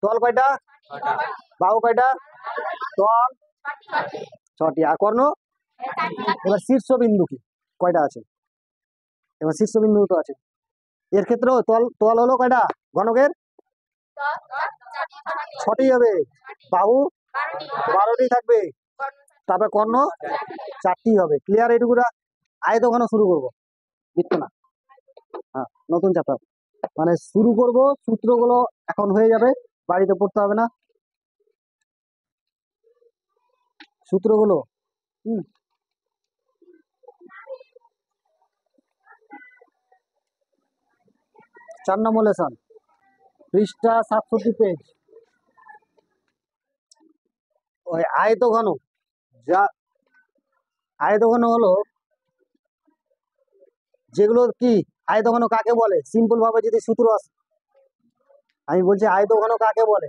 তল কয়টা? বাহু কয়টা? তল 6টি। আর কর্ণ? এবার শীর্ষবিন্দু কি কয়টা আছে? এবার শীর্ষবিন্দু তো আছে। এর ক্ষেত্রেও তল হলো কয়টা ঘনকের? 6টি হবে। বাহু 12টি থাকবে। তারপরে কর্ণ 4টি হবে। ক্লিয়ার? এইটুকুরা আয়তঘন শুরু করবো, বুঝছো না? হ্যাঁ, নতুন চ্যাপ্টার মানে শুরু করব। সূত্রগুলো এখন হয়ে যাবে, বাড়িতে পড়তে হবে না সূত্রগুলো। 4 নম্বর লেসন, পৃষ্ঠা 67 পেজ। ওই আয়তঘন, যা আয়তঘন হলো যেগুলো কি, আয়তঘন কাকে বলে? সিম্পল ভাবে যদি সূত্র আসে, আমি বলছি আয়তঘন কাকে বলে?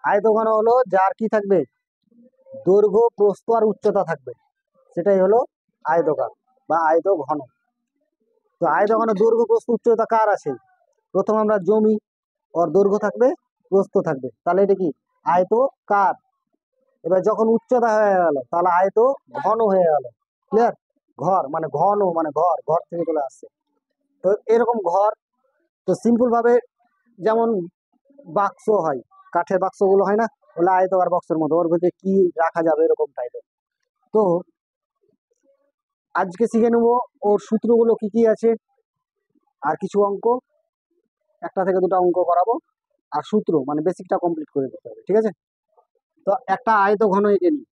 আয়তঘন হলো যার কি থাকবে? দৈর্ঘ্য, প্রস্থ আর উচ্চতা থাকবে, সেটাই হলো আয়তকার বা আয়তঘন। তো আয়তঘনের দৈর্ঘ্য, প্রস্থ, উচ্চতা কার আছে? প্রথম আমরা জমি, ওর দৈর্ঘ্য থাকবে, প্রস্থ থাকবে, তাহলে এটা কি আয়তকার। এবার যখন উচ্চতা হয়ে গেল তাহলে আয়ত ঘন হয়ে গেল। ক্লিয়ার? ঘর মানে ঘন মানে ঘর, ঘর থেকে চলে আসছে। তো এরকম ঘর, তো সিম্পল ভাবে যেমন বাক্স হয়, কাঠের বাক্সগুলো হয় না, ওগুলো আয়তকার বক্সের মতো, ওর ভিতরে কি রাখা যাবে এরকম টাইপের। তো আজকে শিখে নেব ওর সূত্রগুলো কি কি আছে, আর কিছু অঙ্ক, 1টা থেকে 2টা অঙ্ক করাবো, আর সূত্র মানে বেসিকটা কমপ্লিট করে দিতে হবে। ঠিক আছে? তো একটা আয়তঘন এঁকে নিই।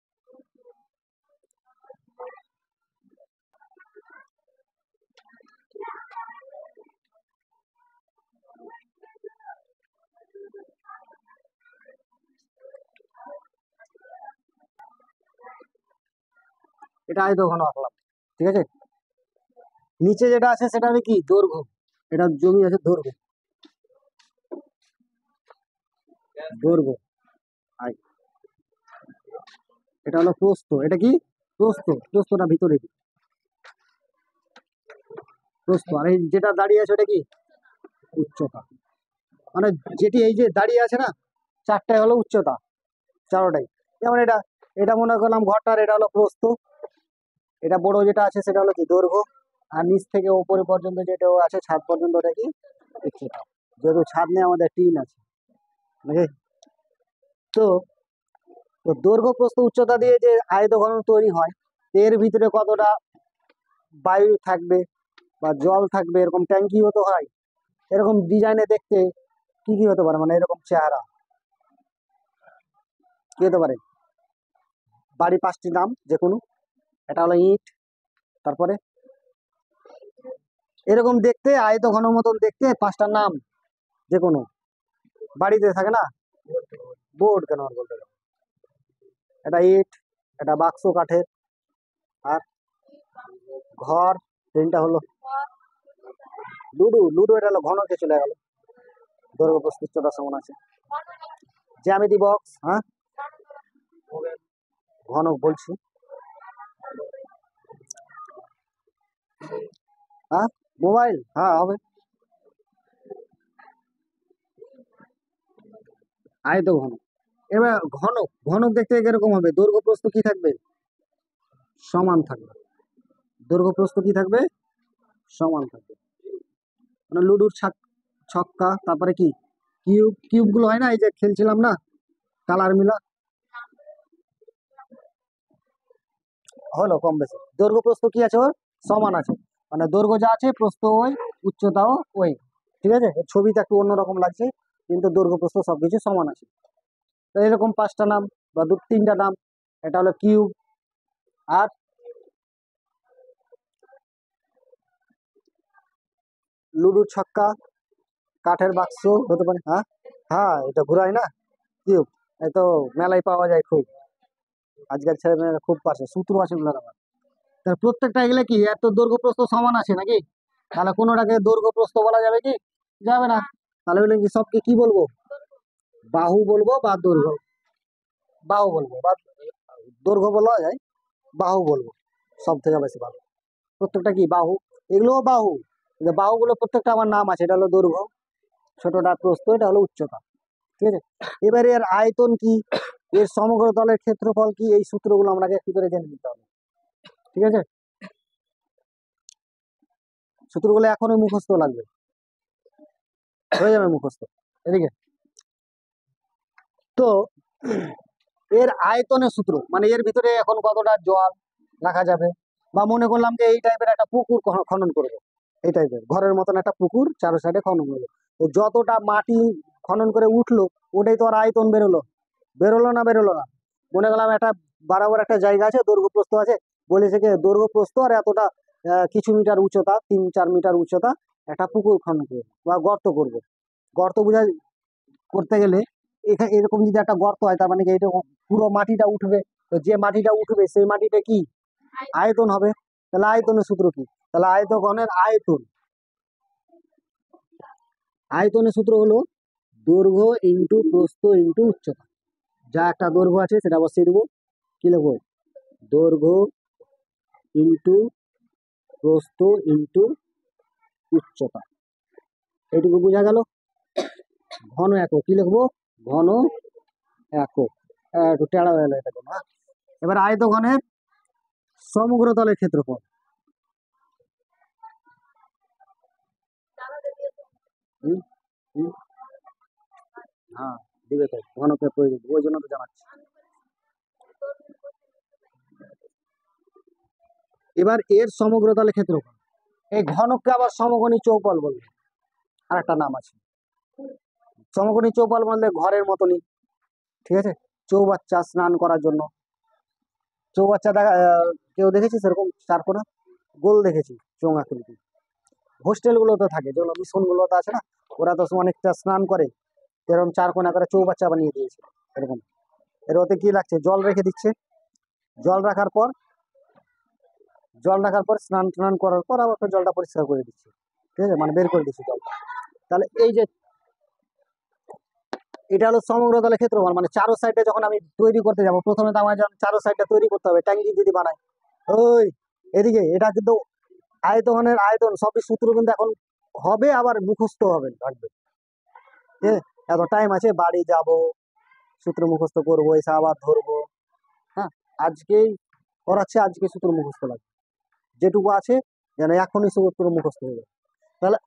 এটা আয়তঘন আঁকলাম। ঠিক আছে? নিচে যেটা আছে সেটা হবে কি? দৈর্ঘ্য। এটা জমি আছে, দৈর্ঘ্য, দৈর্ঘ্য আই। এটা হলো প্রস্থ। এটা কি? প্রস্থ। প্রস্থটা ভিতরে কি? প্রস্থ। আর এই যেটা দাঁড়িয়ে আছে ওটা কি? উচ্চতা। মানে যেটি এই যে দাঁড়িয়ে আছে না, 4টাই হলো উচ্চতা, 4টাই। যেমন এটা, এটা মনে করলাম ঘরটার, এটা হলো প্রস্থ। এটা বড় যেটা আছে সেটা হলো কি? দৈর্ঘ্য। আর নিচ থেকে ওপরে পর্যন্ত যেটা আছে, ছাদ পর্যন্ত, ওটা কি? উচ্চতা। যেহেতু ছাদ নেই, আমাদের টিন আছে, নাকি? তো তো দৈর্ঘ্য, প্রস্থ, উচ্চতা দিয়ে যে আয়তঘন তৈরি হয়, এর ভিতরে কতটা বায়ু থাকবে বা জল থাকবে, এরকম ট্যাঙ্কি হতে হয়, এরকম ডিজাইনে দেখতে কি কি হতে পারে, মানে এরকম চেহারা কি হতে পারে? বাড়ি 5টি নাম যে কোনো, এটা হলো ইট। তারপরে এরকম দেখতে আয়তঘন মতন দেখতে 5টা নাম যে কোনো, বাড়িতে থাকে না? বোর্ড কেন আর বলতে গেলে, এটা ইট, এটা বাক্স কাঠের, আর ঘর 3টা হলো লুডো। লুডো এটা হলো ঘনকে চলে গেল, দৈর্ঘ্য, প্রস্থ, উচ্চতা সমান আছে। জ্যামিতি বক্স, হ্যাঁ ঘনক বলছি, হ্যাঁ মোবাইল, হ্যাঁ হবে। আয়তঘন। এবার ঘনক, ঘনক দেখতে এরকম হবে, দৈর্ঘ্য, প্রস্থ কি থাকবে? সমান থাকবে। দৈর্ঘ্য, প্রস্থ কি থাকবে? সমান থাকবে। মানে লুডোর ছক্কা, তারপরে কি কিউব, কিউব গুলো হয় না, এই যে খেলছিলাম না কালার মিলা, হলো কম বেশি। দৈর্ঘ্য, প্রস্থ কি আছে? ওর সমান আছে, মানে দৈর্ঘ্য যা আছে প্রস্থ ওই, উচ্চতাও ওই। ঠিক আছে? ছবিটা একটু অন্যরকম লাগছে, কিন্তু দৈর্ঘ্য, প্রস্থ সবকিছু সমান আছে। তো এরকম 5টা নাম বা 3টা নাম, এটা হলো কিউব। আর লুডোর ছক্কা, কাঠের বাক্স হতে পারে, হ্যাঁ হ্যাঁ এটা ঘুরাই না, কিউব। এই তো মেলায় পাওয়া যায় খুব, আজকাল ছেলে মেয়েরা খুব পাশে, সূত্র আছে ওগুলোর আবার। তার প্রত্যেকটা এগুলো কি এত দৈর্ঘ্য, প্রস্থ সমান আছে নাকি? তাহলে কোনোটাকে দৈর্ঘ্য, প্রস্থ বলা যাবে কি? যাবে না। তাহলে বলে কি সবকে কি বলবো? বাহু বলবো বা দৈর্ঘ্য, বাহু বলবো বা দৈর্ঘ্য বলা যায়, বাহু বলবো সব থেকে বেশি ভালো। প্রত্যেকটা কি বাহু, এগুলোও বাহু, কিন্তু বাহুগুলো প্রত্যেকটা আমার নাম আছে। এটা হলো দৈর্ঘ্য, ছোটটা প্রস্থ, এটা হলো উচ্চতা। ঠিক আছে। এবারে এর আয়তন কি, এর সমগ্র তলের ক্ষেত্রফল কি, এই সূত্রগুলো আমাকে একটু করে জেনে নিতে হবে। ঠিক আছে, সূত্রগুলো এখনই মুখস্থ লাগবে, হয়ে যাবে মুখস্থ। এদিকে তো এর আয়তনের সূত্র মানে এর ভিতরে এখন কতটা জল রাখা যাবে, বা মনে করলাম যে এই টাইপের একটা পুকুর খনন করবো, এই টাইপের ঘরের মতন একটা পুকুর চারো সাইডে খনন করবো, তো যতটা মাটি খনন করে উঠলো ওটাই তো আর আয়তন বেরোলো, বেরোলো না বেরোলো না। মনে করলাম একটা বরাবর একটা জায়গা আছে, দৈর্ঘ্য প্রস্থ আছে, বলেছে কি দৈর্ঘ্য প্রস্থ আর এতটা কিছু মিটার উচ্চতা, 3-4 মিটার উচ্চতা একটা পুকুর খনন করবো বা গর্ত করবো। গর্ত বোঝা করতে গেলে এখানে এরকম যদি একটা গর্ত হয় তার মানে কি এটা পুরো মাটিটা উঠবে, তো যে মাটিটা উঠবে সেই মাটিটা কি আয়তন হবে। তাহলে আয়তনের সূত্র কি, তাহলে আয়তঘনের আয়তন, আয়তনের সূত্র হলো দৈর্ঘ্য ইন্টু প্রস্থ ইন্টু উচ্চতা। যা একটা দৈর্ঘ্য আছে সেটা বসিয়ে দেবো, কি লিখবো দৈর্ঘ্য ইন্টু প্রস্থ ইন্টু উচ্চতা। এইটুকু বোঝা গেল। ঘন একক কি লিখবো, ঘন একক, একটু টেড়া হয়ে গেল এটা কোনো। এবার আয়তঘনের সমগ্র তলের ক্ষেত্রফল, হ্যাঁ দিবে তো, ঘনকের প্রয়োজন ওই জন্য তো জানাচ্ছি। এবার এর সমগ্র তলের ক্ষেত্রফল, এই ঘনককে আবার সমকোণী চৌপল বলবে, আর একটা নাম আছে। সমকোণী চৌপল বললে ঘরের মতনই, ঠিক আছে, চৌবাচ্চা স্নান করার জন্য। চৌবাচ্চা দেখা কেউ দেখেছিস এরকম চারকোনা গোল, দেখেছি চোঙ আকৃতি, হোস্টেলগুলোতে থাকে, যেগুলো মিশনগুলোতে আছে না, ওরা তো অনেকটা স্নান করে, এরকম চারকোনা করে চৌবাচ্চা বানিয়ে দিয়েছে এরকম। এর ওতে কি লাগছে, জল রেখে দিচ্ছে, জল রাখার পর স্নান টান করার পর আবার জলটা পরিষ্কার করে দিচ্ছে, ঠিক আছে, মানে বের করে দিচ্ছে জলটা। তাহলে এই যে এটা হলো সমগ্র তলের ক্ষেত্রফল, মানে চারো সাইডে যখন আমি তৈরি করতে যাব, প্রথমে তো আমার যখন চারো সাইডটা তৈরি করতে হবে, ট্যাঙ্কি যদি বানাই, ওই এদিকে এটা কিন্তু আয়তনের আয়তন সবই সূত্র কিন্তু এখন হবে, আবার মুখস্থ হবে থাকবে। হ্যাঁ, এত টাইম আছে, বাড়ি যাব সূত্র মুখস্থ করবো, এসে আবার ধরবো। হ্যাঁ, আজকেই করাচ্ছে, আজকে সূত্র মুখস্থ লাগবে, যেটুকু আছে যেন এখনই সূত্র মুখস্থ হয়ে যাবে। তাহলে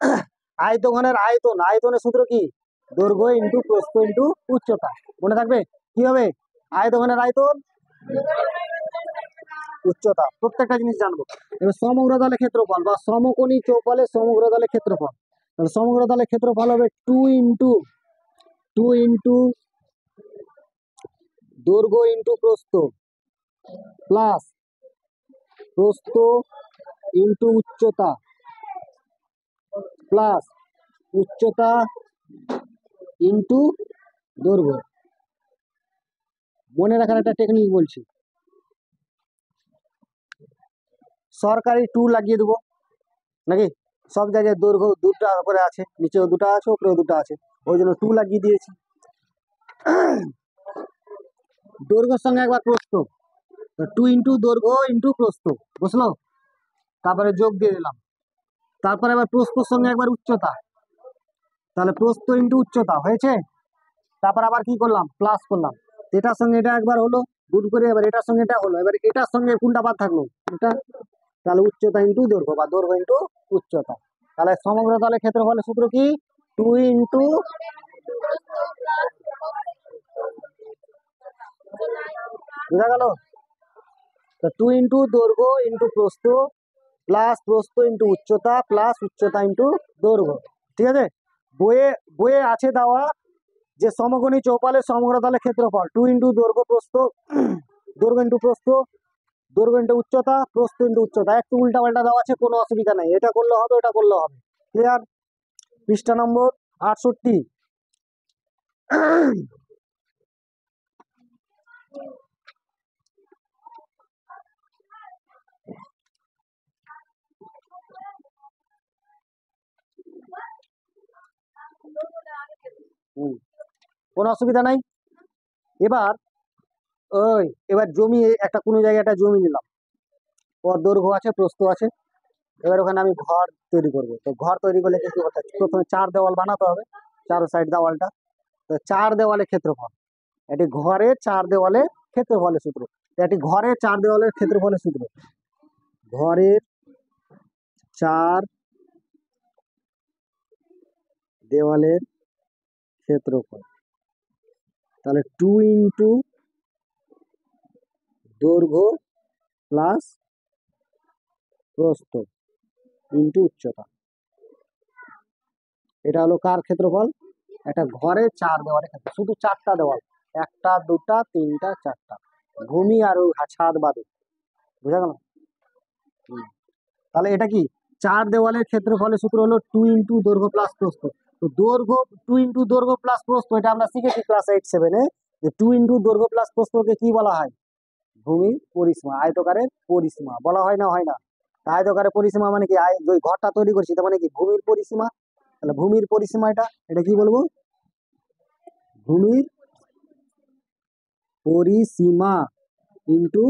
আয়তঘনের আয়তন, আয়তনের সূত্র কি দৈর্ঘ্য ইন্টু প্রস্থ ইন্টু উচ্চতা, মনে থাকবে কি হবে, আয়তঘনের আয়তন উচ্চতা, প্রত্যেকটা জিনিস জানবো। এবার সমগ্র তলের ক্ষেত্রফল বা সমকোণী চৌপলের সমগ্র তলের ক্ষেত্রফল, তাহলে সমগ্র তলের ক্ষেত্রফল হবে 2 ইন্টু দৈর্ঘ্য ইন্টু প্রস্থ প্লাস প্রস্থ ইন্টু উচ্চতা প্লাস উচ্চতা ইন্টু দৈর্ঘ্য। মনে রাখার একটা টেকনিক বলছি, সরকারি 2 লাগিয়ে দেবো নাকি, সব জায়গায় দৈর্ঘ্য 2টা করে আছে, নিচেও 2টা আছে উপরেও 2টা আছে, ওই জন্য 2 লাগিয়ে দিয়েছি। দৈর্ঘ্যের সঙ্গে একবার প্রস্থ, 2 ইন্টু দৈর্ঘ্য ইন্টু প্রস্থ বুঝলো, তারপরে যোগ দিয়ে দিলাম, তারপরে আবার প্রস্থর সঙ্গে একবার উচ্চতা, তাহলে প্রস্থ ইন্টু উচ্চতা হয়েছে, তারপর আবার কি করলাম প্লাস করলাম, এটার সঙ্গে এটা একবার হলো গুণ করে, এবার এটার সঙ্গে এটা হলো, এবার এটার সঙ্গে কোনটা বাদ থাকলো এটা, তাহলে উচ্চতা ইন্টু দৈর্ঘ্য বা দৈর্ঘ্য ইন্টু উচ্চতা। তাহলে সমগ্র তলের ক্ষেত্রফলের সূত্র কি 2 ইন্টু বোঝা গেল, তো 2 ইন্টু দৈর্ঘ্য ইন্টু প্রস্থ প্লাস প্রস্থ ইন্টু উচ্চতা প্লাস উচ্চতা ইন্টু দৈর্ঘ্য। ঠিক আছে, বইয়ে বইয়ে আছে দেওয়া যে সমকোণী চৌপালের সমগ্র তলের ক্ষেত্রফল 2 ইন্টু দৈর্ঘ্য প্রস্থ, দৈর্ঘ্য ইন্টু প্রস্থ, দৈর্ঘ্য ইন্টু উচ্চতা, প্রস্থ ইন্টু উচ্চতা, একটু উল্টা পাল্টা দেওয়া আছে, কোনো অসুবিধা নেই, এটা করলে হবে ওটা করলে হবে। ক্লিয়ার, পৃষ্ঠা নম্বর 68। কোনো অসুবিধা নাই। এবার এবার জমি একটা কোনো জায়গায় একটা জমি নিলাম, ওর দৈর্ঘ্য আছে প্রস্থ আছে, এবার ওখানে আমি ঘর তৈরি করব, তো ঘর তৈরি করলে কি করতে হবে, প্রথমে 4 দেওয়াল বানাতে হবে, চারো সাইড দেওয়ালটা, তো তো 4 দেওয়ালে ক্ষেত্রফল, এটি ঘরের 4 দেওয়ালে ক্ষেত্রফলের সূত্র। এটি ঘরের 4 দেওয়ালের ক্ষেত্রফলের সূত্র। ঘরের 4 দেওয়ালের ক্ষেত্রফল, তাহলে 2 ইন্টু দৈর্ঘ্য প্লাস প্রস্থ ইন্টু উচ্চতা। এটা হলো কার ক্ষেত্রফল? এটা ঘরে 4 দেওয়ালের ক্ষেত্রফল, শুধু 4টা দেওয়াল, 1টা 2টা 3টা 4টা, ভূমি আর ছাদ বাদে। বুঝা গেল? তাহলে এটা কি 4 দেওয়ালের ক্ষেত্রফলের সূত্র হলো 2 ইন্টু দৈর্ঘ্য প্লাস প্রস্থ। তো দৈর্ঘ্য 2 ইন্টু দৈর্ঘ্য প্লাস প্রস্থ, এটা আমরা শিখেছি ক্লাস 8-7 এ, যে 2 ইন্টু দৈর্ঘ্য প্লাস প্রস্থকে কি বলা হয়? ভূমির পরিসীমা, আয়তকারের পরিসীমা বলা হয় না? হয় না? আয়তকারের পরিসীমা মানে কি? যে ঘরটা তৈরি করছি তার মানে কি? ভূমির পরিসীমা। তাহলে ভূমির পরিসীমা এটা কি বলবো? ভূমির পরিসীমা ইন্টু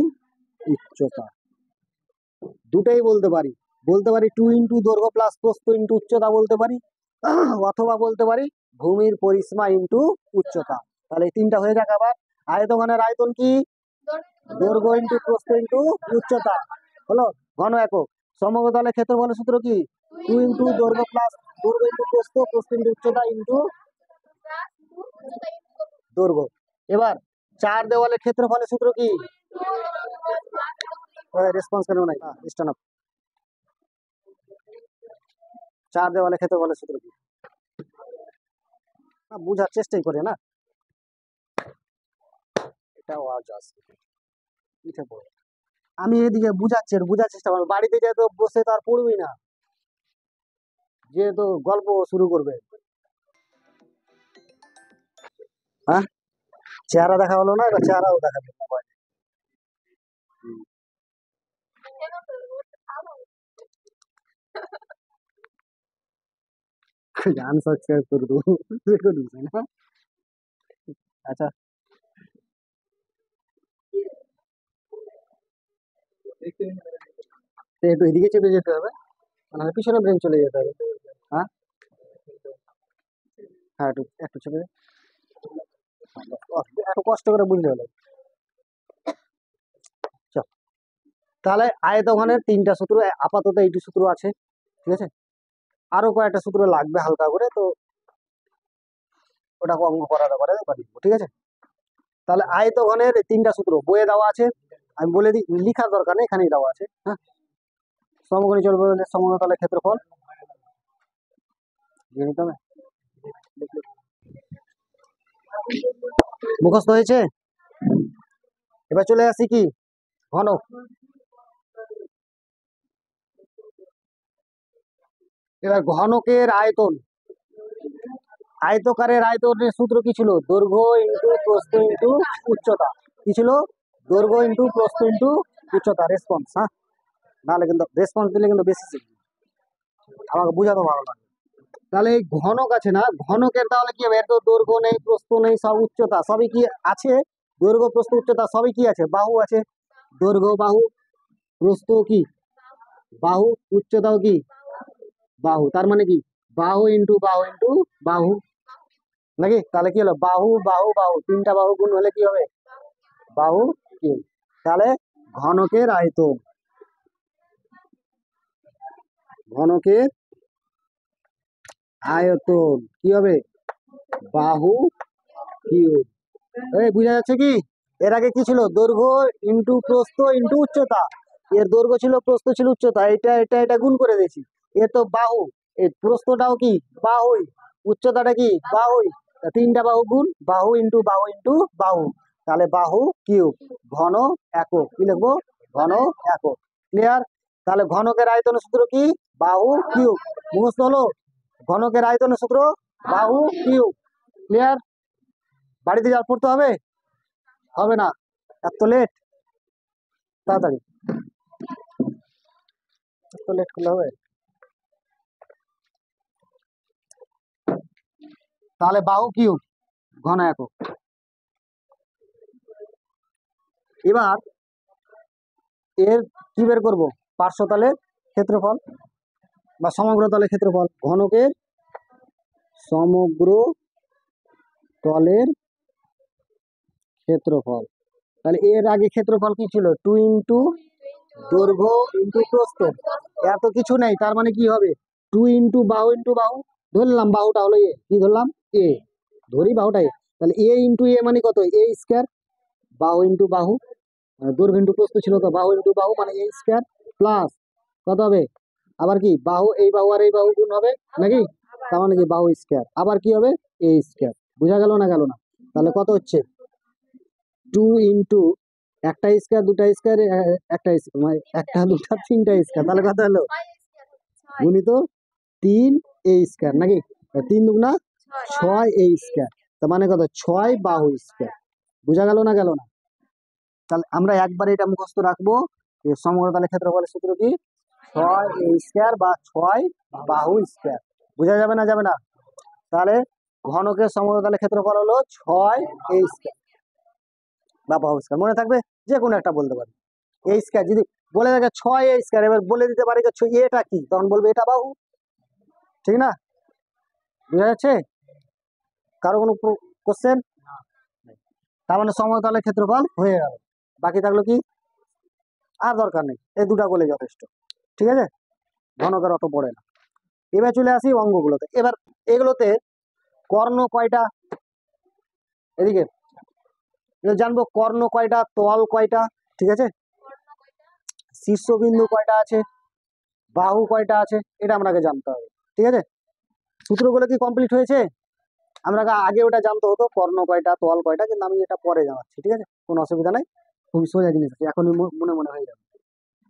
উচ্চতা। দুটাই বলতে পারি। 2 ইন্টু দৈর্ঘ্য প্লাস প্রস্থ ইন্টু উচ্চতা বলতে পারি, অথবা বলতে পারি ভূমির পরিসীমা ইন্টু উচ্চতা। তাহলে এই তিনটা হয়ে যাক। আবার আয়তঘনের আয়তন কি? দৈর্ঘ্য ইন্টু প্রস্থ ইন্টু উচ্চতা হলো ঘন একক। সমতলের ক্ষেত্রফলের সূত্র কি? 2 ইন্টু দৈর্ঘ্য প্লাস দৈর্ঘ্য ইন্টু প্রস্থ, প্রস্থ ইন্টু উচ্চতা ইন্টু দৈর্ঘ্য। এবার 4 দেওয়ালের ক্ষেত্রফলের সূত্র কি? রেসপন্স কেন নাই? Stand up. 4 দেওয়ালের ক্ষেত্রফলের সূত্র কি? বুঝার চেষ্টাই করে না, এটা আওয়াজ আসে পিঠে পড়ে। আমি এদিকে বুঝাচ্ছি, বুঝার চেষ্টা করবো। বাড়িতে যেয়ে তো বসে তো আর পড়বি না, যে তো গল্প শুরু করবে। হ্যাঁ, চেহারা দেখা হলো না, এবার চেহারাও দেখাবে মোবাইলে। আনসাবস্ক্রাইব করে দেবো, না? আচ্ছা, একটু এদিকে চেপে যেতে হবে, মানে পিছনে ব্রেন চলে যেতে হবে। হ্যাঁ হ্যাঁ, একটু একটু চেপে, এত কষ্ট করে বুঝতে হলো। চল, তাহলে আয়তঘনের 3টা সূত্র, আপাতত এইটি সূত্র আছে, ঠিক আছে? আরো কয়েকটা সূত্র লাগবে হালকা করে, তো ওটা অঙ্ক করার ব্যাপারে দিব, ঠিক আছে? তাহলে আয়তঘনের 3টা সূত্র বইয়ে দেওয়া আছে, আমি বলে দিই, লিখার দরকার নেই, এখানেই দেওয়া আছে। হ্যাঁ, সমকোণী চতুর্ভুজের সমতলের ক্ষেত্রফল জেনে নিতে হবে। মুখস্থ হয়েছে? এবার চলে আসি কি ঘনক। এবার ঘনকের আয়তন, আয়তকারের আয়তনের সূত্র কি ছিল? দৈর্ঘ্য ইন্টু প্রস্থ ইন্টু উচ্চতা। কি ছিল? দৈর্ঘ্য ইন্টু প্রস্থ ইন্টু উচ্চতা। রেসপন্স, হ্যাঁ, নাহলে কিন্তু রেসপন্স দিলে কিন্তু বেশি শিখবি, আমাকে বুঝাতে ভালো লাগে। তাহলে এই ঘনক আছে না, ঘনকের তাহলে কি হবে? এর তো দৈর্ঘ্য নেই, প্রস্থ নেই, সব উচ্চতা সবই কি আছে? দৈর্ঘ্য প্রস্থ উচ্চতা সবই কি আছে? বাহু আছে, দৈর্ঘ্য বাহু, প্রস্থ কি বাহু, উচ্চতাও কি বাহু। তার মানে কি বাহু ইন্টু বাহু ইন্টু বাহু, নাকি? তাহলে কি হলো? বাহু বাহু বাহু, 3টা বাহু গুণ হলে কি হবে? বাহু কিউব। তাহলে ঘনকের আয়তন, ঘনকের আয়তন কি হবে? বাহু কিউব। এই বুঝা যাচ্ছে কি? এর আগে কি ছিল? দৈর্ঘ্য ইন্টু প্রস্থ ইন্টু উচ্চতা। এর দৈর্ঘ্য ছিল, প্রস্থ ছিল, উচ্চতা, এটা এটা এটা গুণ করে দিয়েছি। এর তো বাহু, এই প্রস্থটাও কি বাহুই, উচ্চতাটা কি বাহুই। 3টা বাহু গুণ বাহু ইন্টু বাহু ইন্টু বাহু, তাহলে বাহু কিউব। ঘন একক কি লিখবো? ঘন একক। ক্লিয়ার? তাহলে ঘনকের আয়তনের সূত্র কি? বাহু কিউব। মুখস্থ হলো? ঘনকের আয়তনের সূত্র বাহু কিউব। ক্লিয়ার? বাড়িতে যা পড়তে হবে? হবে না, এত লেট, তাড়াতাড়ি, এত লেট করলে হবে? তাহলে বাহু কিউব ঘন একক। এবার এর কি বের করব? পার্শ্বতলের ক্ষেত্রফল বা সমগ্র তলের ক্ষেত্রফল। ঘনকের সমগ্র তলের ক্ষেত্রফল। তাহলে এর আগে ক্ষেত্রফল কি ছিল? 2 ইন্টু দৈর্ঘ্য ইন্টু প্রস্থ। এত কিছু নেই, তার মানে কি হবে? 2 ইন্টু বাহু ধরলাম বাহুটা হলো এ, কি ধরলাম? এ, ধরি বাহুটা এ। তাহলে এ ইন্টু এ মানে কত? এ স্কয়ার। বাহু ইন্টু বাহু, দৈর্ঘ্য ইন্টু প্রস্থ ছিল তো, বাহু ইন্টু বাহু মানে এ স্কয়ার প্লাস কত হবে? আবার কি বাহু, এই বাহু আর এই বাহু গুণ হবে নাকি? তার মানে কি বাহু স্কয়ার, আবার কি হবে? এ স্কয়ার। বুঝা গেল না গেল না? তাহলে কত হচ্ছে? 2 ইন্টু একটা স্কয়ার, দুটা স্কয়ার, একটা মানে একটা দুটা তিনটা স্কয়ার, তাহলে কত হলো? গুণিত 3 এ স্কয়ার নাকি? 3 দুগুণা 6 এ স্কয়ার, তার মানে কত? 6 বাহু স্কয়ার। বুঝা গেল না গেল না? তাহলে আমরা একবার এটা মুখস্থ রাখবো, সমগ্রতলের ক্ষেত্রফলের সূত্র কি? 6 এ স্কয়ার বা 6 বাহু স্কয়ার। বুঝা যাবে না যাবে না? তাহলে ঘনকের সমগ্রতলের ক্ষেত্রফল হলো 6 এ স্কয়ার বা বাহু স্কয়ার। মনে থাকবে, যে কোনো একটা বলতে পারি। এ স্কয়ার যদি বলে থাকে 6 এ স্কয়ার, এবার বলে দিতে পারি এটা কি, তখন বলবে এটা বাহু, ঠিক না? বুঝা যাচ্ছে? কারো কোনো কোশ্চেন? তার মানে সমতলের ক্ষেত্রফল হয়ে গেল। বাকি থাকলো কি? আর দরকার নেই, এই দুটা বলে যথেষ্ট। ঠিক আছে, ঘনকের অত পড়ে না। এবার চলে আসি অঙ্গগুলোতে। এবার এগুলোতে কর্ণ কয়টা, এদিকে জানবো কর্ণ কয়টা, তল কয়টা, ঠিক আছে, শীর্ষবিন্দু কয়টা আছে, বাহু কয়টা আছে, এটা আমাকে জানতে হবে। ঠিক আছে, সূত্রগুলো কি কমপ্লিট হয়েছে? আমরা আগে ওটা জানতে হতো, কর্ণ কয়টা তল কয়টা, কিন্তু আমি এটা পরে জানাচ্ছি। ঠিক আছে, কোনো অসুবিধা নাই, খুবই সোজা জিনিস আছে, এখনই মনে মনে হয়ে যাবে।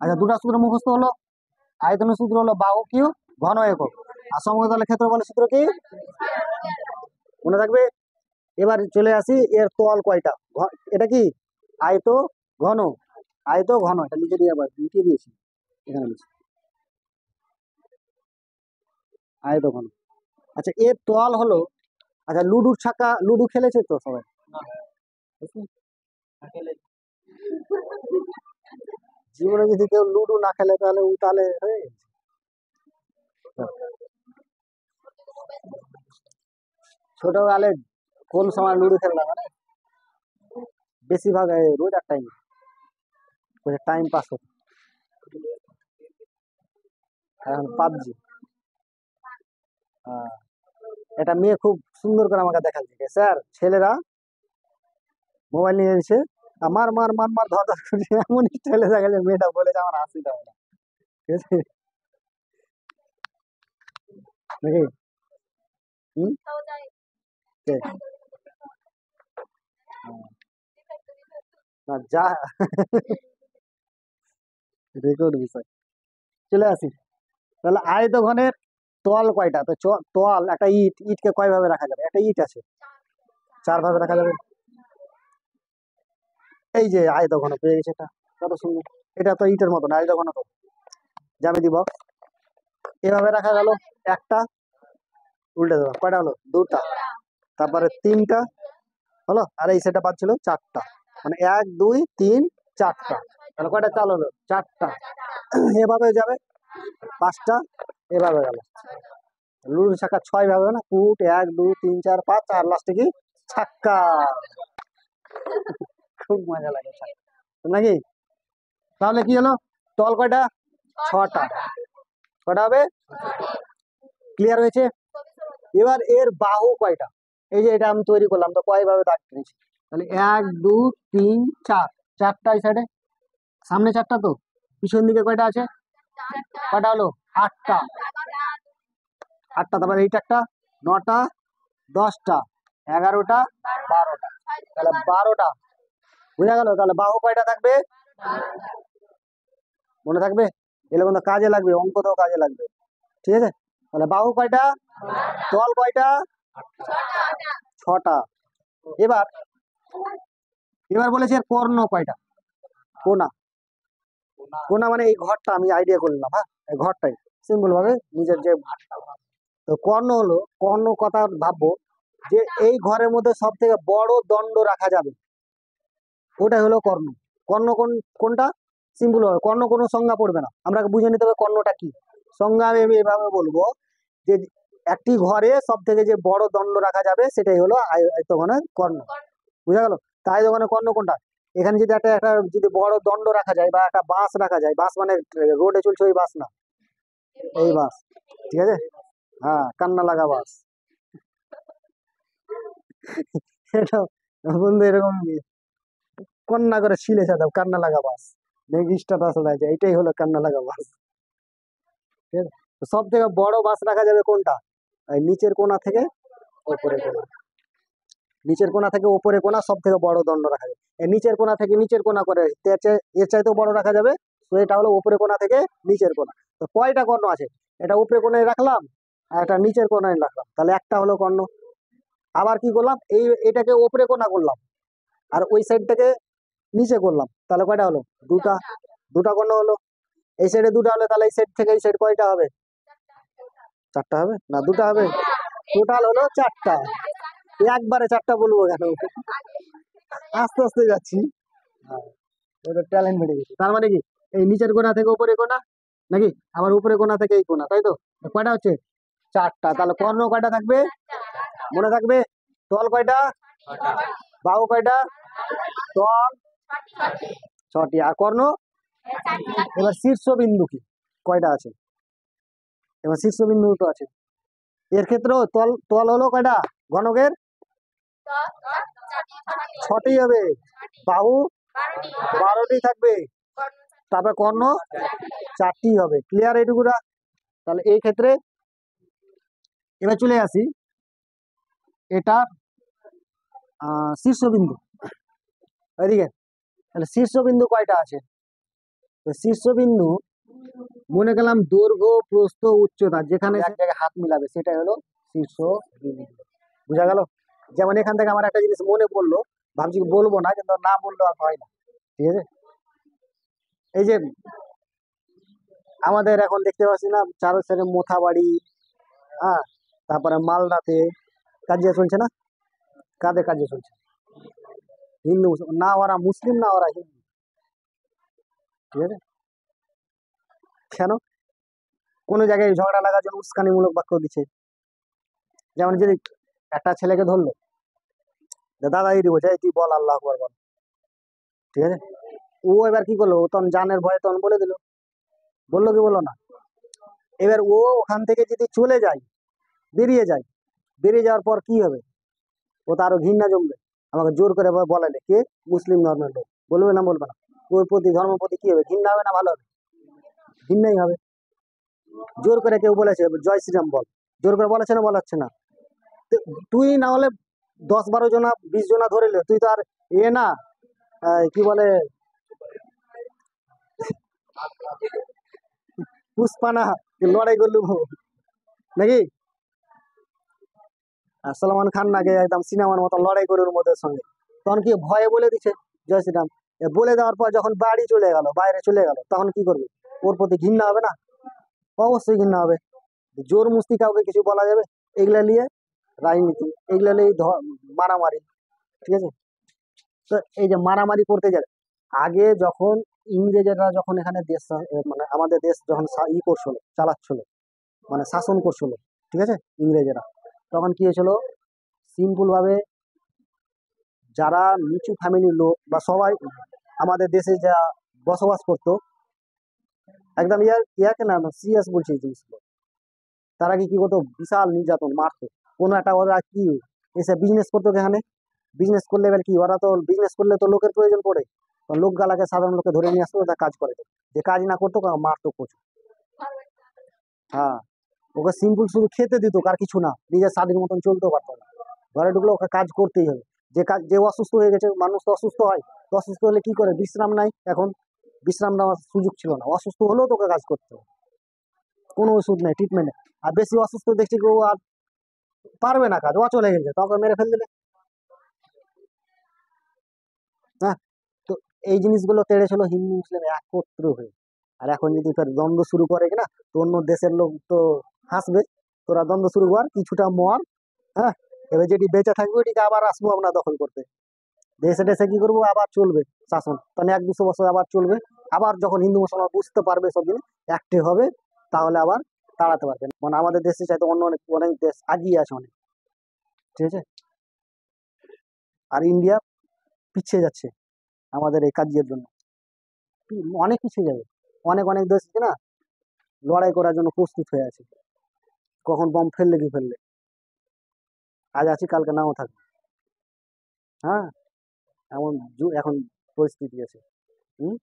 আচ্ছা, দুটা সূত্র মুখস্থ হলো। আয়তনের সূত্র হলো বাহু কিউ ঘন একক, আর সমতলের ক্ষেত্রফলের সূত্র কি মনে থাকবে? এবার চলে আসি এর তল কয়টা। এটা কি আয়ত ঘন, আয়ত ঘন, এটা লিখে দিয়ে আবার লিখে দিয়েছি এখানে লিখছি আয়ত ঘন। আচ্ছা, এর তল হলো, আচ্ছা লুডুর ছাকা, লুডু খেলেছে তো সবাই? জীবনে যদি কেউ লুডু না খেলে তাহলে ও তাহলে হয়ে গেছে। ছোটবেলায় কোন সময় লুডো খেললাম মানে বেশিরভাগ রোজ এক টাইম, টাইম পাস হতো। এখন পাবজি, এটা মেয়ে খুব সুন্দর করে আমাকে দেখাচ্ছে, স্যার ছেলেরা মোবাইল নিয়ে এসে মার মার মার মার ধর ধর করে এমন স্টাইলে দেখাচ্ছে, মেয়েটা বলেছে আমার হাসি দেওয়া, ঠিক আছে নাকি? হম, কে? না যা রেকর্ড বিষয়। চলে আসি, তাহলে আয়তঘনের তল কয়টা? তো তল একটা ইট, ইটকে কয় ভাবে রাখা যাবে? একটা ইট আছে, 4 ভাবে রাখা যাবে। এই যে আয়তঘন পেয়ে গেছে, এটা কত সুন্দর। এটা তো ইটের মতো না, আয়তঘন তো জ্যামিতি বক্স। এভাবে রাখা গেল একটা, উল্টে দেবো, কয়টা হলো? দুটা, তারপরে তিনটা হলো, আর এই সেটা পাচ্ছিল চারটা, মানে 1 2 3 4টা, তাহলে কয়টা চাল হলো? 4টা। এভাবে যাবে 5টা, এভাবে গেল। লুডুর ছাক্কা 6 ভাবে না, ফুট 1 2 3 4 5, আর লাস্টে কি ছাক্কা। খুব মজা লাগে নাকি? তাহলে কি হলো? তল কয়টা? 6টা। কয়টা হবে? ক্লিয়ার হয়েছে? এবার এর বাহু কয়টা? এই যে এটা আমি তৈরি করলাম, তো কয় ভাবে দাগ টেনেছি? তাহলে 1 2 3 4, 4টা এই সাইডে, সামনে 4টা, তো পিছন দিকে কয়টা আছে? কয়টা হলো? 8টা, 8টা, তারপরে এইটা একটা, 9টা 10টা 11টা 12টা, তাহলে 12টা। বুঝা গেল? তাহলে বাহু কয়টা থাকবে? মনে থাকবে? এগুলো কিন্তু কাজে লাগবে, অঙ্ক তো কাজে লাগবে। ঠিক আছে, তাহলে বাহু কয়টা, তল কয়টা? 6টা। এবার এবার বলেছে এর কর্ণ কয়টা, কোনা। কোনা মানে এই ঘরটা আমি আইডিয়া করলাম, হ্যাঁ এই ঘরটাই সিম্পল ভাবে নিজের যে। তো কর্ণ হলো, কর্ণ কথা ভাববো যে এই ঘরের মধ্যে সব থেকে বড় দণ্ড রাখা যাবে, ওটাই হলো কর্ণ। কর্ণ কোনটা? সিম্পল হবে, কর্ণ কোনো সংজ্ঞা পড়বে না, আমরা বুঝে নিতে হবে কর্ণটা কি। সংজ্ঞা আমি এভাবে বলবো যে একটি ঘরে সব থেকে যে বড় দণ্ড রাখা যাবে সেটাই হলো আয়তঘনের কর্ণ। বুঝা গেল? তাই আয়তঘনের কর্ণ কোনটা? এখানে যদি একটা একটা যদি বড় দণ্ড রাখা যায় বা একটা বাঁশ রাখা যায়, বাঁশ মানে রোডে চলছে ওই বাঁশ না, এই বাঁশ, ঠিক আছে? হ্যাঁ, কান্না লাগা বাঁশ। এটা বন্ধু এরকম কন্যা করে ছিলে দাও, কান্না লাগা বাঁশ। স্ট্যাটাস আছে, এটাই হলো কান্না লাগা বাঁশ। ঠিক আছে? সব থেকে বড় বাঁশ রাখা যাবে কোনটা? এই নিচের কোণা থেকে ওপরে কোণা, নিচের কোণা থেকে ওপরে কোণা সব থেকে বড় দণ্ড রাখা যাবে। এই নিচের কোণা থেকে নিচের কোণা করে এর চাইতেও বড় রাখা যাবে, তো এটা হলো ওপরে কোণা থেকে নিচের কোণা। তো কয়টা কর্ণ আছে? এটা উপরে কোণায় রাখলাম আর এটা নিচের কোণায় রাখলাম, তাহলে একটা হলো কর্ণ। আবার কি করলাম, এটাকে ওপরে কোণা করলাম আর ওই সাইডটাকে নিচে করলাম, তাহলে কয়টা হলো? দুটা। দুটা কর্ণ হলো। এই সাইডে দুটা হলে তাহলে এই সাইড থেকে এই সাইড কয়টা হবে? চারটা হবে না, দুটা হবে? টোটাল হলো চারটা। একবারে চারটা বলবো কেন, আস্তে আস্তে যাচ্ছি। হ্যাঁ, ওটা ট্যালেন্ট বেড়ে গেছে। তার মানে কি, এই নিচের কোণা থেকে উপরে কোণা, নাকি আবার উপরে কোণা থেকে এই কোণা, তাই তো? কয়টা হচ্ছে? চারটা। তাহলে কর্ণ কয়টা থাকবে মনে থাকবে? তল কয়টা? বাহু কয়টা? তল ছটি আর কর্ণ। এবার শীর্ষবিন্দু কি কয়টা আছে? এবার শীর্ষবিন্দু তো আছে, এর ক্ষেত্রেও তল তল হলো কয়টা? ঘনকের ছটি হবে, বাহু 12টি থাকবে, তারপরে কর্ণ 4টি হবে। ক্লিয়ার এইটুকুরা? তাহলে এই ক্ষেত্রে এবার চলে আসি, এটা শীর্ষবিন্দু এদিকে। তাহলে শীর্ষবিন্দু কয়টা আছে? তো শীর্ষবিন্দু মনে করলাম দৈর্ঘ্য প্রস্থ উচ্চতা যেখানে এক জায়গায় হাত মিলাবে সেটাই হলো শীর্ষবিন্দু। বুঝা গেল? যেমন এখান থেকে আমার একটা জিনিস মনে পড়লো, ভাবছি বলবো না, কিন্তু না বললে আর হয় না, ঠিক আছে? এই যে আমাদের এখন দেখতে পাচ্ছি না চারো সাইডে মোথাবাড়ি, হ্যাঁ, তারপরে মালদাতে কাজিয়া চলছে না? কাদের কাজিয়া চলছে? হিন্দু না, ওরা মুসলিম না, ওরা হিন্দু, ঠিক আছে? কেন? কোনো জায়গায় ঝগড়া লাগার জন্য উস্কানিমূলক বাক্য দিচ্ছে। যেমন যদি একটা ছেলেকে ধরলো, দাদা দিদি বলছে তুই বল আল্লাহ আকবার বল, ঠিক আছে? ও এবার কি করলো, ও তখন জানের ভয়ে তখন বলে দিল, বললো কি বললো না? এবার ও ওখান থেকে যদি চলে যায়, বেরিয়ে যায়, বেরিয়ে যাওয়ার পর কি হবে? ও তো আরো ঘৃণা জমবে, আমাকে জোর করে বলালে কে? মুসলিম ধর্মের লোক, বলবে না বলবে না? ওর প্রতি ধর্মের প্রতি কি হবে? ঘৃণা হবে না ভালো হবে? ঘৃণাই হবে। জোর করে কেউ বলেছে জয় শ্রীরাম বল, জোর করে বলেছে না বলাচ্ছে না? তুই না হলে 10-12 জনা 20 জনা ধরে লে, তুই তো আর না, কি বলে, পুষ্পানা লড়াই করলু নাকি? সলমান খান নাকি একদম সিনেমার মতো লড়াই করে ওর মধ্যে সঙ্গে, তখন কি ভয়ে বলে দিচ্ছে জয় শ্রীরাম। বলে দেওয়ার পর যখন বাড়ি চলে গেল, বাইরে চলে গেল, তখন কি করবে? ওর প্রতি ঘৃণা হবে না? অবশ্যই ঘৃণা হবে। জোর মুস্তি কাউকে কিছু বলা যাবে? এগুলা নিয়ে রাজনীতি, এগুলা নিয়ে মারামারি, ঠিক আছে? তো এই যে মারামারি করতে যাবে, আগে যখন ইংরেজরা যখন এখানে দেশ মানে আমাদের দেশ যখন করছিল, চালাচ্ছিল, মানে শাসন করছিল, ঠিক আছে, ইংরেজরা, তখন কি হয়েছিল, সিম্পল ভাবে যারা নিচু ফ্যামিলির লোক বা সবাই আমাদের দেশে যা বসবাস করতো, একদম ইয়াকে না সিরিয়াস বলছি এই জিনিসগুলো, তারা কি করতো, বিশাল নির্যাতন, মারতো। কোনো একটা ওরা কি এসে বিজনেস করতো, এখানে বিজনেস করলে এবার কি, ওরা তো বিজনেস করলে তো লোকের প্রয়োজন পড়ে, তো লোক গালাকে সাধারণ লোকে ধরে নিয়ে আসতো, ওটা কাজ করে, যে কাজ না করতো মারতো প্রচুর। হ্যাঁ, ওকে সিম্পল শুধু খেতে দিত, আর কিছু না, নিজের স্বাধীন মতন চলতেও পারতো না। ঘরে ঢুকলে ওকে কাজ করতেই হবে। যে অসুস্থ হয়ে গেছে, মানুষ তো অসুস্থ হয়, তো অসুস্থ হলে কি করে, বিশ্রাম নাই, এখন বিশ্রাম নেওয়ার সুযোগ ছিল না, অসুস্থ হলেও তোকে কাজ করতে হবে, কোনো ওষুধ নেই, ট্রিটমেন্ট নেই। আর বেশি অসুস্থ দেখছি কেউ আর পারবে না কাজ, চলে গেছে, তখন মেরে ফেল দিলে। হ্যাঁ, তো এই জিনিসগুলো তেড়েছিল হিন্দু মুসলিম একত্র হয়ে। আর এখন যদি ফের দ্বন্দ্ব শুরু করে কিনা, তো অন্য দেশের লোক তো হাসবে, তোরা দ্বন্দ্ব শুরু কর, কিছুটা মর, হ্যাঁ, এবার যেটি বেঁচে থাকবে ওটিকে আবার আসবো আমরা দখল করতে। দেশে দেশে কি করবো, আবার চলবে শাসন, তাহলে 1-200 বছর আবার চলবে। আবার যখন হিন্দু মুসলমান বুঝতে পারবে সব জিনিস একটি হবে, তাহলে আবার তাড়াতে পারবে না। মানে আমাদের দেশে চাইতে অন্য অনেক অনেক দেশ এগিয়ে আছে অনেক, ঠিক আছে। আর ইন্ডিয়া পিছিয়ে যাচ্ছে আমাদের এই কাজের জন্য, অনেক পিছিয়ে যাবে। অনেক অনেক দেশ আছে না লড়াই করার জন্য প্রস্তুত হয়ে আছে, কখন বম ফেললে কি ফেললে, আজ আছি কালকে নাও থাকবে। হ্যাঁ, এমন এখন পরিস্থিতি আছে। হুম।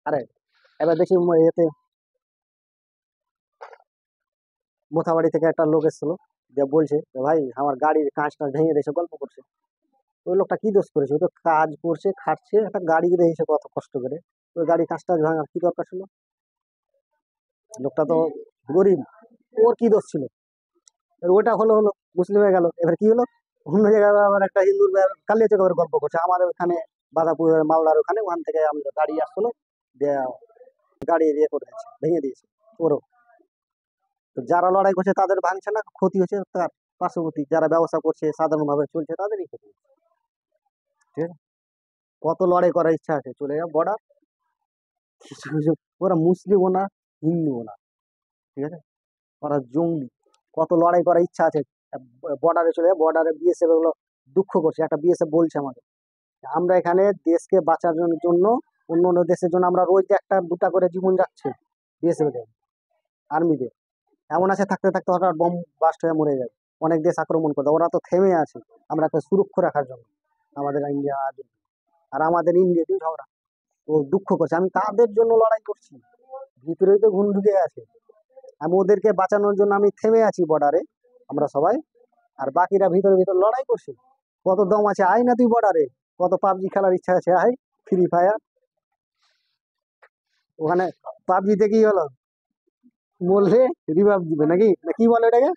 আরে এবার দেখি এতে মোথাবাড়ি থেকে একটা লোক এসেছিল, যে বলছে যে ভাই আমার গাড়ির কাঁচটা ভেঙে দিয়েছে, গল্প করছে। ওই লোকটা কি দোষ করেছে? ও তো কাজ করছে, খাচ্ছে, একটা গাড়ি রেখেছে কত কষ্ট করে, ওই গাড়ি কাঁচটা ভাঙার কি দরকার ছিল? লোকটা তো গরিব, ওর কি দোষ ছিল? এবার ওটা হলো হলো মুসলিম হয়ে গেল, এবার কি হলো? অন্য জায়গায় আবার একটা হিন্দুর কালিয়াচক করে গল্প করছে আমাদের ওখানে, বাধাপুর মালদার ওখানে, ওখান থেকে আমাদের গাড়ি আসলো, যে গাড়ি ইয়ে করে দিয়েছে, ভেঙে দিয়েছে। ওরও তো যারা লড়াই করছে তাদের ভাঙছে না, ক্ষতি হচ্ছে তার পার্শ্ববর্তী যারা ব্যবসা করছে সাধারণভাবে চলছে তাদেরই ক্ষতি হচ্ছে, ঠিক আছে। কত লড়াই করার ইচ্ছা আছে, চলে যাও বর্ডার। কিছু কিছু ওরা মুসলিমও না, হিন্দুও না, ঠিক আছে, ওরা জঙ্গলি। কত লড়াই করার ইচ্ছা আছে, বর্ডারে চলে যায়, বর্ডারে বিএসএফ গুলো দুঃখ করছে। একটা বিএসএফ বলছে আমাকে, আমরা এখানে দেশকে বাঁচানোর জন্য, অন্য অন্য দেশের জন্য আমরা রোজ একটা দুটা করে জীবন যাচ্ছে বিএসএফ আর্মিদের, এমন আছে থাকতে থাকতে হঠাৎ বম বাস্ট হয়ে মরে যায়, অনেক দেশ আক্রমণ করে দেয়। ওরা তো থেমে আছে আমরা একটা সুরক্ষা রাখার জন্য, আমাদের ইন্ডিয়া। আর আমাদের ইন্ডিয়াতেই ঝগড়া, ও দুঃখ করছে আমি কাদের জন্য লড়াই করছি, ভিতরেই তো ঘুম ঢুকে আছে। আমি ওদেরকে বাঁচানোর জন্য আমি থেমে আছি বর্ডারে, আমরা সবাই, আর বাকিরা ভিতরে ভিতরে লড়াই করছে। কত দম আছে, আয় না তুই বর্ডারে, কত পাবজি খেলার ইচ্ছা আছে, আয় ফ্রি ফায়ার। ওখানে পাবজিতে কি হলো, মরলে রিভাইভ দিবে নাকি, না কি বলে ওটাকে?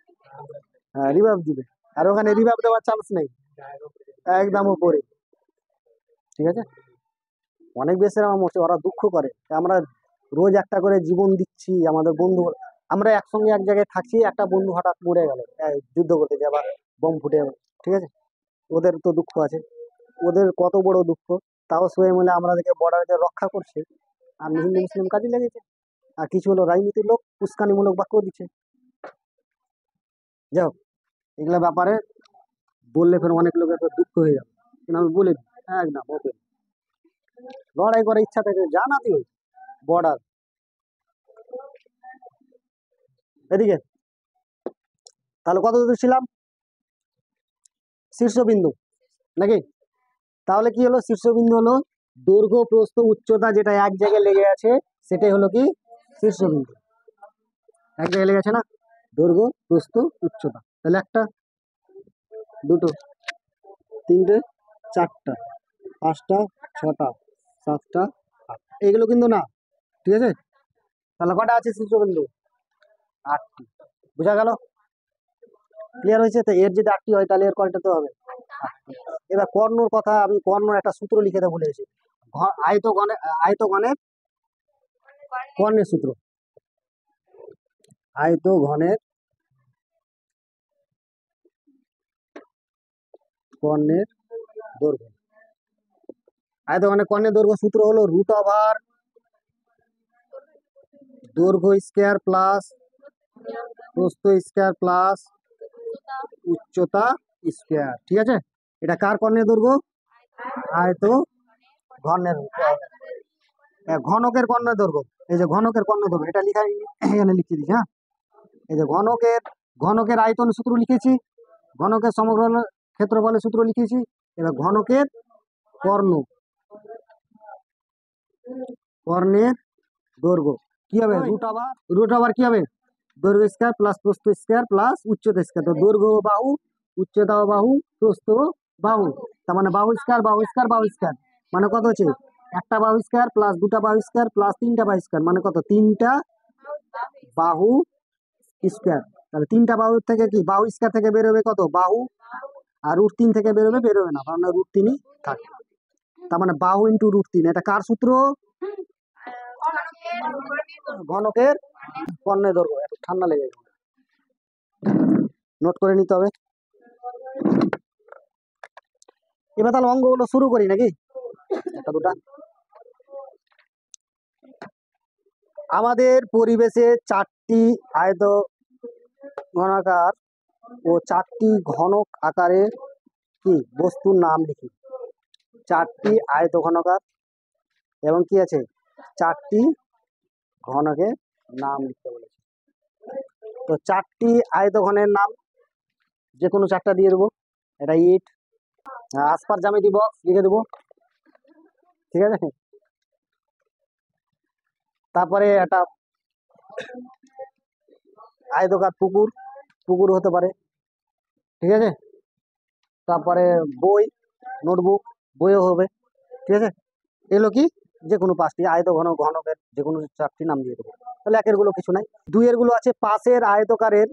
হ্যাঁ, রিভাইভ দিবে। আর ওখানে রিভাইভ দেওয়ার চান্স নেই, একদম উপরে, ঠিক আছে। অনেক দেশের আমার মরছে, ওরা দুঃখ করে। আমরা রোজ একটা করে জীবন দিচ্ছি আমাদের বন্ধু, আমরা একসঙ্গে এক জায়গায় থাকছি, একটা বন্ধু হঠাৎ মরে গেল যুদ্ধ করতে গিয়ে, আবার বম ফুটে গেল, ঠিক আছে। ওদের তো দুঃখ আছে, ওদের কত বড় দুঃখ, তাও সবাই মিলে আমাদেরকে বর্ডারে রক্ষা করছে, আর হিন্দু মুসলিম কাজে লেগেছে। আর কিছু হলো রাজনীতির লোক উস্কানিমূলক বাক্য দিচ্ছে। যাই হোক, এগুলা ব্যাপারে বললে ফের অনেক লোকের তো দুঃখ হয়ে যাবে, কিন্তু আমি বলে দিই একদম ওকে, লড়াই করার ইচ্ছা থেকে জানা তুই বর্ডার এদিকে। তাহলে কত দূর ছিলাম? শীর্ষবিন্দু নাকি? তাহলে কি হলো? শীর্ষবিন্দু হলো দৈর্ঘ্য প্রস্থ উচ্চতা যেটা এক জায়গায় লেগে আছে, সেটাই হলো কি শীর্ষবিন্দু। এক জায়গায় লেগে আছে না, দৈর্ঘ্য প্রস্থ উচ্চতা। তাহলে একটা, দুটো, তিনটে, চারটা, পাঁচটা, ছটা, সাতটা, আটটা, এগুলো কিন্তু না, ঠিক আছে। তাহলে কটা আছে শীর্ষবিন্দু? আটটি। বুঝা গেল? ক্লিয়ার হয়েছে? তো এর যদি আটটি হয় তাহলে এর কয়টা তো হবে? আটটি। এবার কর্ণর কথা, আমি কর্ণর একটা সূত্র লিখে দেবো ভুলে গেছি। আয়তগণের আয়তগণের কর্ণের সূত্র, আয়তঘনের কর্ণের দৈর্ঘ্য। আয়তঘনের কর্ণের দৈর্ঘ্য সূত্র হলো √, দৈর্ঘ্য স্কয়ার প্লাস প্রস্থ স্কয়ার প্লাস উচ্চতা স্কয়ার, ঠিক আছে। এটা কার কর্ণের দৈর্ঘ্য? আয়ত ঘনের, ঘনকের কর্ণের দৈর্ঘ্য। এই যে ঘনকের কর্ণের দৈর্ঘ্য, এটা লিখা এখানে লিখে দিচ্ছি। হ্যাঁ, এই যে ঘনকের আয়তন সূত্র লিখেছি, ঘনকের সমগ্র ক্ষেত্রফলের সূত্র লিখেছি। এবার ঘনকের কর্ণ, কর্ণের দৈর্ঘ্য কি হবে? √, কি হবে? দৈর্ঘ্য স্কয়ার প্লাস প্রস্থ স্কয়ার প্লাস উচ্চতা স্কয়ার। তো দৈর্ঘ্য বাহু, উচ্চতা বাহু, প্রস্থ বাহু, তার মানে বাহু স্কয়ার বাহু স্কয়ার বাহু স্কয়ার, মানে কত হচ্ছে? একটা বাহু স্কয়ার প্লাস দুটা বাহু স্কয়ার প্লাস তিনটা বাহু স্কয়ার, মানে কত? তিনটা বাহু স্কয়ার। তাহলে তিনটা বাহু থেকে কি বাহু স্কয়ার থেকে বেরোবে কত? বাহু। আর √3 থেকে বেরোবে না, কারণ √3ই থাকে। তার মানে বাহু ইন্টু √3। এটা কার সূত্র? ঘনকের কর্ণের দৈর্ঘ্য। একটু ঠান্ডা লেগে গেছে, নোট করে নিতে হবে। এবার তাহলে অঙ্কগুলো শুরু করি নাকি? একটা দুটা। আমাদের পরিবেশে 4টি আয়তঘনাকার ও 4টি ঘনক আকারের কি বস্তুর নাম লিখি। 4টি আয়তঘনকার এবং কি আছে 4টি ঘনকের নাম লিখতে বলেছে। তো 4টি আয়তঘনের নাম যে কোনো 4টা দিয়ে দেবো। এটা ইট, আসপার জ্যামিতি বক্স লিখে দেবো, ঠিক আছে। তারপরে একটা আয়তকার পুকুর, পুকুর হতে পারে, ঠিক আছে। তারপরে বই, নোটবুক, বইও হবে, ঠিক আছে। এগুলো কি যে কোনো 5টি ঘনকের যে কোনো 4টি নাম দিয়ে দেবো। তাহলে একের গুলো কিছু নাই। 2 গুলো আছে পাশের আয়তকারের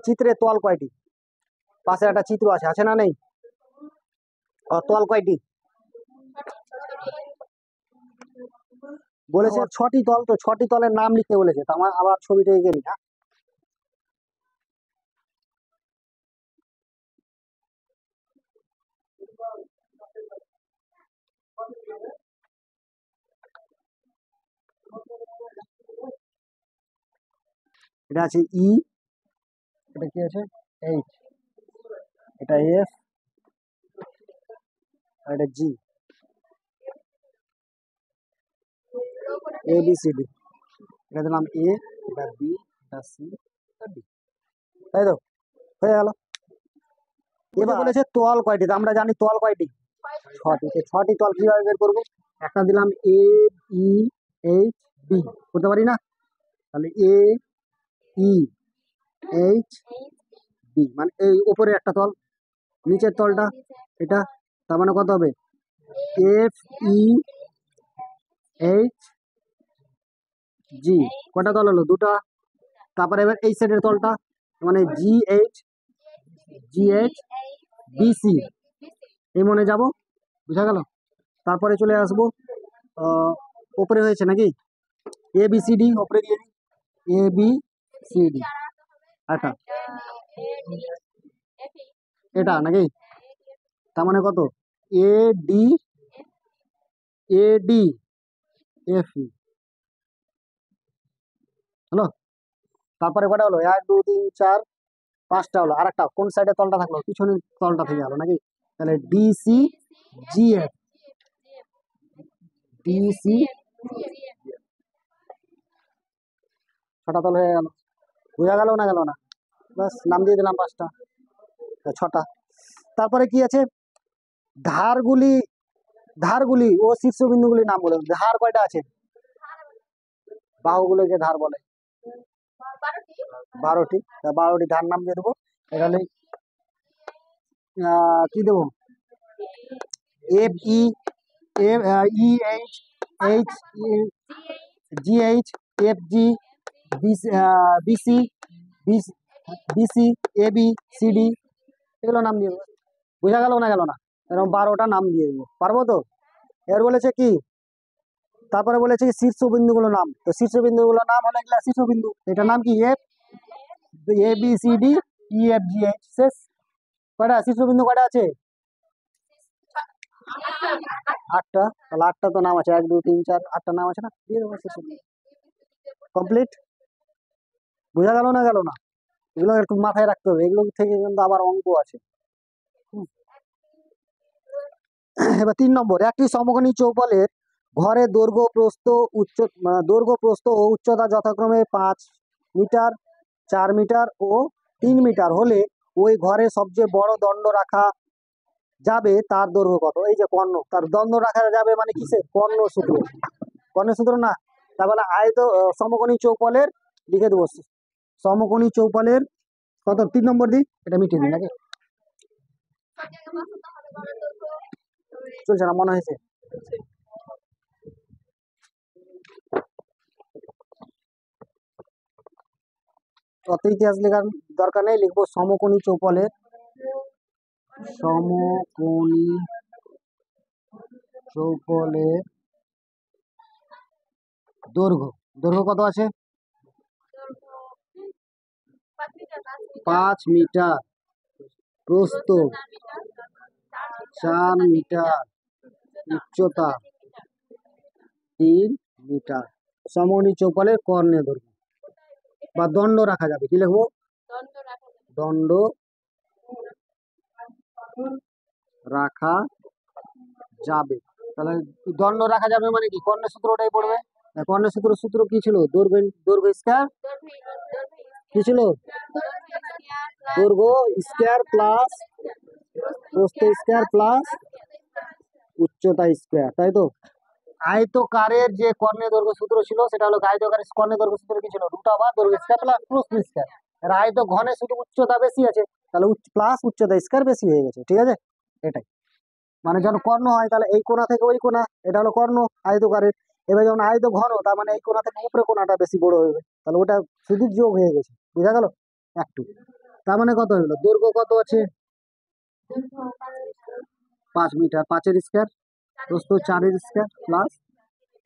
চিত্রের তল কয়টি। পাশে একটা চিত্র আছে, আছে না নেই? তল কয়টি বলেছে? 6টি তল। তো 6টি তলের নাম লিখতে বলেছে। তো আমার আবার ছবিটা এঁকে নিই। এটা আছে ই, এটা কি আছে এইচ, এটা এফ, আর এটা জি, এ বি সি ডি। এটা দিলাম এ, এটা বি, এটা সি, এটা ডি, তাই তো হয়ে গেল। এবার বলেছে তল কয়টি। তো আমরা জানি তল কয়টি, 6টি। তো 6টি তল কিভাবে বের করবো? একটা দিলাম এ ই এইচ বি, করতে পারি না? তাহলে এ ই এইচ বি মানে এই উপরে একটা তল, নিচের তলটা এটা, তার মানে কত হবে? এফ ই এইচ জি, কটা তল হলো? 2টা। তারপরে এবার এই সাইডের তলটা মানে জি এইচ বিসি, এই মনে যাব, বুঝা গেল। তারপরে চলে আসবো উপরে হয়েছে নাকি এ বি সি ডি, উপরে দিয়ে দিই এ বি সি ডি। আচ্ছা, এটা নাকি, তার মানে কত? এ ডি এফ ই হলো। তারপরে কটা হলো? 1 2 3 4 5টা হলো। আর একটা কোন সাইডে তলটা থাকলো? পিছনের তলটা থেকে গেল নাকি। তাহলে ডিসি জিএফ, ডিসি 6টা তল হয়ে গেল। বোঝা গেল না গেল না? বাস নাম দিয়ে দিলাম 5টা, 6টা। তারপরে কি আছে? ধারগুলি, ধারগুলি ও শীর্ষবিন্দুগুলির নাম বলে। ধার কয়টা আছে? বাহুগুলোকে ধার বলে 12টি। 12টি ধার নাম দিয়ে দেবো। এখানে কি দেবো? F E E H H G H F G B C B C A B C D, এগুলো নাম দিয়ে দেবো। বোঝা গেল না গেল না? এরকম 12টা নাম দিয়ে দেবো, পারবো তো? এর বলেছে কি, তারপরে বলেছে কি শীর্ষবিন্দুগুলো নাম। তো শীর্ষবিন্দুগুলো নাম হলো এগুলা শীর্ষবিন্দু। এটার নাম কি? F A B C D E F G H. শেষ। কয়টা শীর্ষবিন্দু কয়টা আছে? 8টা। তাহলে 8টা তো নাম আছে, 1 2 3 4 8টা নাম আছে না, দিয়ে দেবো শীর্ষবিন্দু। কমপ্লিট। বোঝা গেল না গেল না? এগুলো একটু মাথায় রাখতে হবে, এগুলো থেকে কিন্তু আবার অঙ্ক আছে। এবার 3 নম্বর, একটি সমকোণী চৌপলের ঘরের দৈর্ঘ্য প্রস্থ ও উচ্চতা যথাক্রমে 5 মিটার, 4 মিটার ও 3 মিটার হলে ওই ঘরে সবচেয়ে বড় দণ্ড রাখা যাবে তার দৈর্ঘ্য কত? এই যে কর্ণ, তার দণ্ড রাখা যাবে মানে কিসের? কর্ণ সূত্র, কর্ণ সূত্র না। তারপরে সমকোণী চৌপলের লিখে দেবো, সমকোণী চৌপলের কত? 3 নম্বর দিই, এটা মিটিয়ে দিই নাকি, চলছে না মনে হয়েছে। অত ইতিহাস লেখার দরকার নেই, লিখবো সমকোণী চৌপলের, সমকোণী চৌপলের দৈর্ঘ্য, দৈর্ঘ্য কত আছে? 5 মিটার, প্রস্থ 4 মিটার, উচ্চতা 3 মিটার। সমনি চৌপালের কর্ণের দৈর্ঘ্য বা দণ্ড রাখা যাবে, কি লিখবো? দণ্ড রাখা যাবে। তাহলে দণ্ড রাখা যাবে মানে কি? কর্ণের সূত্র ওটাই পড়বে। কর্ণের সূত্র কি ছিল? দৈর্ঘ্য স্কয়ার কি ছিল? দৈর্ঘ্য স্কয়ার প্লাস প্রস্থ স্কয়ার প্লাস উচ্চতা স্কয়ার, তাই তো? আয়তকারের যে কর্ণের দৈর্ঘ্য সূত্র ছিল সেটা হলো, আয়তকারের কর্ণের দৈর্ঘ্য সূত্র কি ছিল? √/, দৈর্ঘ্য স্কয়ার প্লাস প্রস্থ স্কয়ার। আর আয়ত ঘনে শুধু উচ্চতা বেশি আছে, তাহলে প্লাস উচ্চতা স্কয়ার বেশি হয়ে গেছে, ঠিক আছে? এটাই মানে যখন কর্ণ হয় তাহলে এই কোণা থেকে ওই কোণা, এটা হলো কর্ণ আয়তকারের। এবার যখন আয়ত ঘন, তার মানে এই কোণা থেকে উপরে কোণাটা বেশি বড় হবে, তাহলে ওটা শুধু যোগ হয়ে গেছে, বুঝা গেল? একটু, তার মানে কত হলো? দৈর্ঘ্য কত আছে? 5 মিটার, 5-এর স্কয়ার, প্রস্থ 4-এর স্কয়ার প্লাস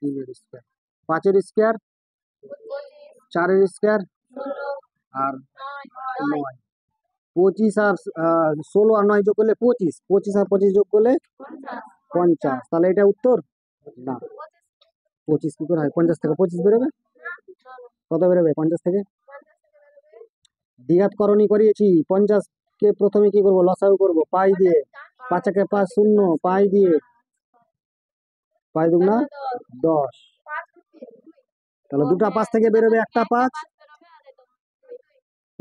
3-এর স্কয়ার। 5-এর স্কয়ার, 4-এর স্কয়ার আর 9, 25 আর 16 আর 9 যোগ করলে 25, 25 আর 25 যোগ করলে 50। তাহলে এটা উত্তর না। 25 কি করে হয়? 50 থেকে 25 বেরোবে? কত বেরোবে 50 থেকে? দ্বিঘাতকরণী করিয়েছি। 50 কে প্রথমে কি করব? লসাগু করব পাই দিয়ে। 5 × 5 0, পাই দিয়ে, পাই দুগুণা 10। তাহলে দুটা 5 থেকে বেরোবে, একটা 5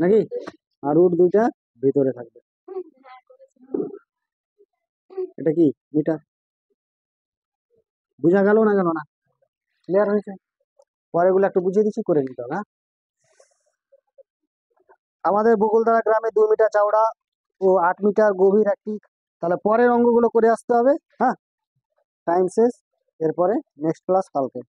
নাকি? আর √2টা ভিতরে থাকবে। এটা কি মিটার? বুঝা গেল না? গেল না? ক্লিয়ার হয়েছে? পরেগুলো একটু বুঝিয়ে দিচ্ছি, করে নিতে হবে। হ্যাঁ, আমাদের বকুলতলা গ্রামে 2 মিটার চওড়া ও 8 মিটার গভীর একটি, তাহলে পরের অঙ্কগুলো করে আসতে হবে। হ্যাঁ, টাইম শেষ। এরপরে নেক্সট ক্লাস কালকে।